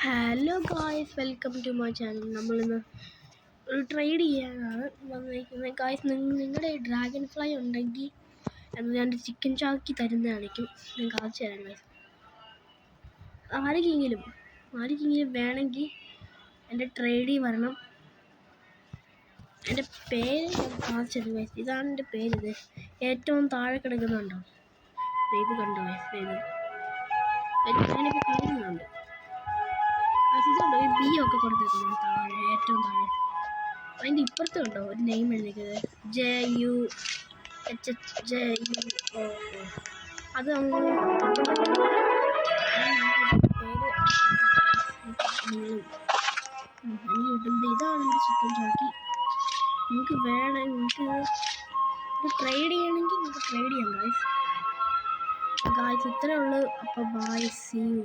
Hello guys, welcome to my channel. നമ്മളിന്ന് ഒരു trade ചെയ്യാനാണ് വന്നിരിക്കുന്നത്. ഗായ്സ്, നിങ്ങളുടെ ഡ്രാഗൺ ഫ്ലൈ ഉണ്ടെങ്കിൽ അത് ഞാൻ ചിക്കൻ ചാക്കി തരുന്നതായിരിക്കും. ഞാൻ കാണിച്ചു തരാം ഗായ്സ്. ആർക്കെങ്കിലും വേണമെങ്കിൽ എൻ്റെ ട്രേഡിൽ വരണം. എൻ്റെ പേര് ഞാൻ കാണിച്ചു തരും ഗായ്സ്. ഇതാണ് എൻ്റെ പേര്. ഇത് ഏറ്റവും താഴെ കിടക്കുന്നുണ്ടോ? ഇത് കണ്ടോ ഗായ്സ്? ഞാനിപ്പോൾ കാണുന്നുണ്ട്. ഇതുണ്ടോ ഈ ബി ഒക്കെ കൊടുത്തേക്കുന്നു താഴെ, ഏറ്റവും താഴെ. അതിൻ്റെ ഇപ്പുറത്തും ഉണ്ടോ ഒരു നെയിം എഴുതിക്കുന്നത്, JUHHJUO. അത് അങ്ങനെ കിട്ടുമ്പോൾ ഇതാണ് എൻ്റെ ചിക്കൻ ചാക്കി. നിങ്ങൾക്ക് വേണം, നിങ്ങൾക്ക് ട്രേഡ് ചെയ്യണമെങ്കിൽ നിങ്ങൾക്ക് ട്രേഡ് ചെയ്യാം ഗായ്സ്. ഇത്രയേ ഉള്ളൂ. അപ്പോൾ ബൈ, സീ യു.